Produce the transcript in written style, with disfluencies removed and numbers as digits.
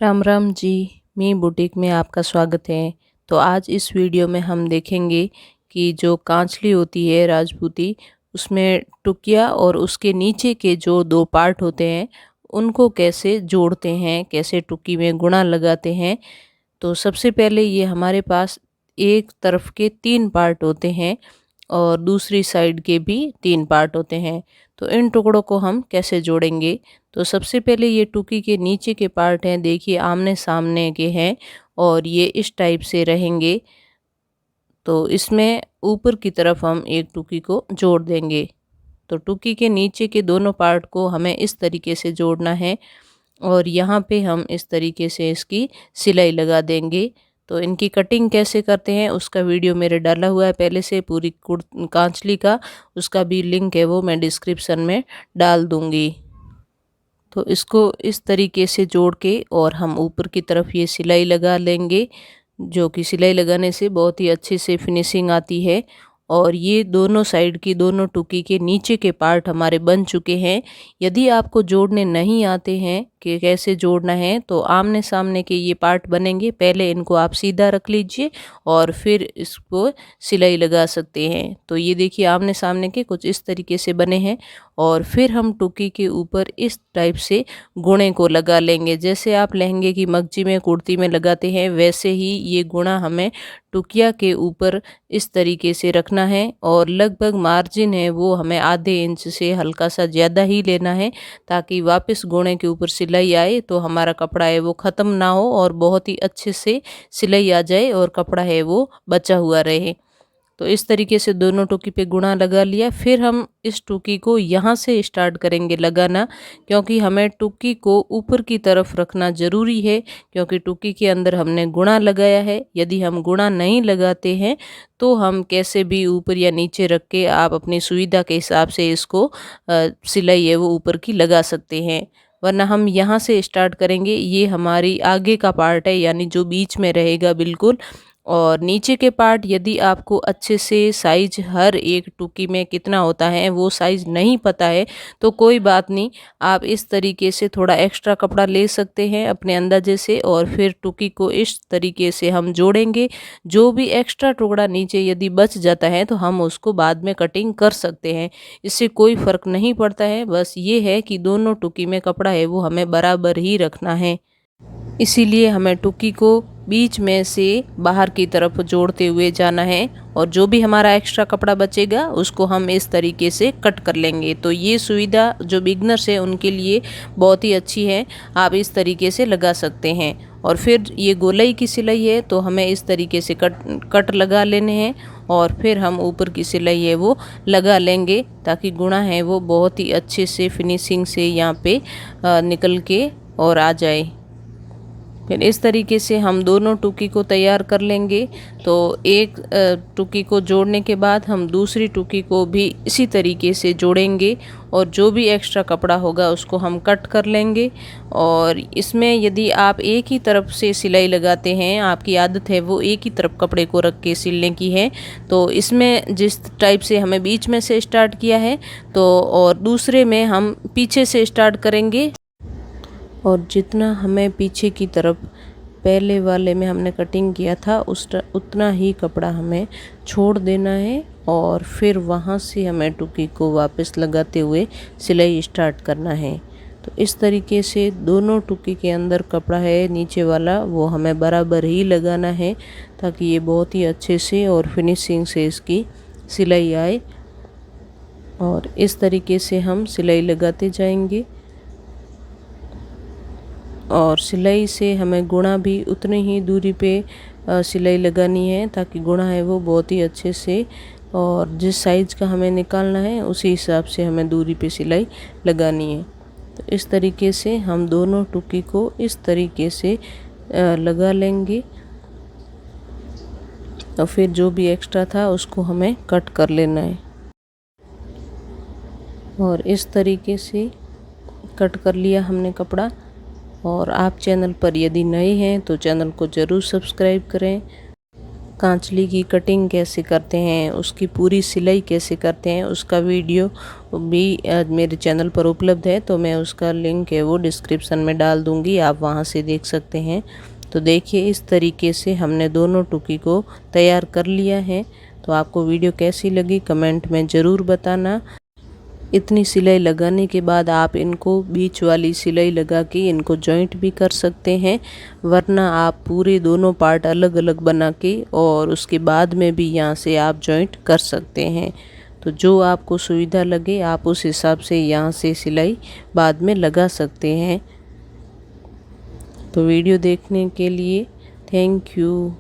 राम राम जी। मी boutique में आपका स्वागत है। तो आज इस वीडियो में हम देखेंगे कि जो कांचली होती है राजपूती, उसमें टुकिया और उसके नीचे के जो दो पार्ट होते हैं उनको कैसे जोड़ते हैं, कैसे टुकी में गुणा लगाते हैं। तो सबसे पहले ये हमारे पास एक तरफ के 3 पार्ट होते हैं और दूसरी साइड के भी 3 पार्ट होते हैं। तो इन टुकड़ों को हम कैसे जोड़ेंगे। तो सबसे पहले ये टुकी के नीचे के पार्ट हैं, देखिए आमने सामने के हैं और ये इस टाइप से रहेंगे। तो इसमें ऊपर की तरफ हम एक टुकी को जोड़ देंगे। तो टुकी के नीचे के दोनों पार्ट को हमें इस तरीके से जोड़ना है और यहाँ पे हम इस तरीके से इसकी सिलाई लगा देंगे। तो इनकी कटिंग कैसे करते हैं उसका वीडियो मेरे डाला हुआ है पहले से, पूरी कांचली का, उसका भी लिंक है वो मैं डिस्क्रिप्शन में डाल दूँगी। तो इसको इस तरीके से जोड़ के और हम ऊपर की तरफ ये सिलाई लगा लेंगे, जो कि सिलाई लगाने से बहुत ही अच्छे से फिनिशिंग आती है। और ये दोनों साइड की दोनों टुकी के नीचे के पार्ट हमारे बन चुके हैं। यदि आपको जोड़ने नहीं आते हैं कि कैसे जोड़ना है, तो आमने सामने के ये पार्ट बनेंगे, पहले इनको आप सीधा रख लीजिए और फिर इसको सिलाई लगा सकते हैं। तो ये देखिए आमने सामने के कुछ इस तरीके से बने हैं और फिर हम टुकी के ऊपर इस टाइप से गुणे को लगा लेंगे। जैसे आप लहंगे की मगजी में, कुर्ती में लगाते हैं, वैसे ही ये गुणा हमें टुकिया के ऊपर इस तरीके से रखना है और लगभग मार्जिन है वो हमें आधे इंच से हल्का सा ज़्यादा ही लेना है, ताकि वापस गुणे के ऊपर सिलाई आए तो हमारा कपड़ा है वो ख़त्म ना हो और बहुत ही अच्छे से सिलाई आ जाए और कपड़ा है वो बचा हुआ रहे। तो इस तरीके से दोनों टुकी पे गुणा लगा लिया। फिर हम इस टुकी को यहाँ से स्टार्ट करेंगे लगाना, क्योंकि हमें टुकी को ऊपर की तरफ रखना ज़रूरी है, क्योंकि टुकी के अंदर हमने गुणा लगाया है। यदि हम गुणा नहीं लगाते हैं तो हम कैसे भी ऊपर या नीचे रख के आप अपनी सुविधा के हिसाब से इसको सिलाई है वो ऊपर की लगा सकते हैं। वरना हम यहाँ से स्टार्ट करेंगे, ये हमारी आगे का पार्ट है, यानी जो बीच में रहेगा बिल्कुल। और नीचे के पार्ट यदि आपको अच्छे से साइज हर एक टुकी में कितना होता है वो साइज नहीं पता है, तो कोई बात नहीं, आप इस तरीके से थोड़ा एक्स्ट्रा कपड़ा ले सकते हैं अपने अंदाजे से और फिर टुकी को इस तरीके से हम जोड़ेंगे। जो भी एक्स्ट्रा टुकड़ा नीचे यदि बच जाता है तो हम उसको बाद में कटिंग कर सकते हैं, इससे कोई फ़र्क नहीं पड़ता है। बस ये है कि दोनों टुकी में कपड़ा है वो हमें बराबर ही रखना है, इसीलिए हमें टुकी को बीच में से बाहर की तरफ जोड़ते हुए जाना है और जो भी हमारा एक्स्ट्रा कपड़ा बचेगा उसको हम इस तरीके से कट कर लेंगे। तो ये सुविधा जो बिगनर्स है उनके लिए बहुत ही अच्छी है, आप इस तरीके से लगा सकते हैं। और फिर ये गोलाई की सिलाई है तो हमें इस तरीके से कट लगा लेने हैं और फिर हम ऊपर की सिलाई है वो लगा लेंगे, ताकि गुणा है वो बहुत ही अच्छे से फिनिशिंग से यहाँ पे निकल के और आ जाए। फिर इस तरीके से हम दोनों टुकी को तैयार कर लेंगे। तो एक टुकी को जोड़ने के बाद हम दूसरी टुकी को भी इसी तरीके से जोड़ेंगे और जो भी एक्स्ट्रा कपड़ा होगा उसको हम कट कर लेंगे। और इसमें यदि आप एक ही तरफ से सिलाई लगाते हैं, आपकी आदत है वो एक ही तरफ कपड़े को रख के सिलने की है, तो इसमें जिस टाइप से हमें बीच में से स्टार्ट किया है तो और दूसरे में हम पीछे से स्टार्ट करेंगे। और जितना हमें पीछे की तरफ पहले वाले में हमने कटिंग किया था उतना ही कपड़ा हमें छोड़ देना है और फिर वहाँ से हमें टुकी को वापस लगाते हुए सिलाई स्टार्ट करना है। तो इस तरीके से दोनों टुकी के अंदर कपड़ा है नीचे वाला वो हमें बराबर ही लगाना है, ताकि ये बहुत ही अच्छे से और फिनिशिंग से इसकी सिलाई आए। और इस तरीके से हम सिलाई लगाते जाएंगे और सिलाई से हमें गुणा भी उतनी ही दूरी पे सिलाई लगानी है, ताकि गुणा है वो बहुत ही अच्छे से और जिस साइज़ का हमें निकालना है उसी हिसाब से हमें दूरी पे सिलाई लगानी है। तो इस तरीके से हम दोनों टुकी को इस तरीके से लगा लेंगे और फिर जो भी एक्स्ट्रा था उसको हमें कट कर लेना है। और इस तरीके से कट कर लिया हमने कपड़ा। और आप चैनल पर यदि नए हैं तो चैनल को ज़रूर सब्सक्राइब करें। कांचली की कटिंग कैसे करते हैं, उसकी पूरी सिलाई कैसे करते हैं, उसका वीडियो भी मेरे चैनल पर उपलब्ध है। तो मैं उसका लिंक है वो डिस्क्रिप्शन में डाल दूंगी, आप वहां से देख सकते हैं। तो देखिए इस तरीके से हमने दोनों टुकी को तैयार कर लिया है। तो आपको वीडियो कैसी लगी कमेंट में ज़रूर बताना। इतनी सिलाई लगाने के बाद आप इनको बीच वाली सिलाई लगा के इनको जॉइंट भी कर सकते हैं, वरना आप पूरे दोनों पार्ट अलग अलग बना के और उसके बाद में भी यहाँ से आप जॉइंट कर सकते हैं। तो जो आपको सुविधा लगे आप उस हिसाब से यहाँ से सिलाई बाद में लगा सकते हैं। तो वीडियो देखने के लिए थैंक यू।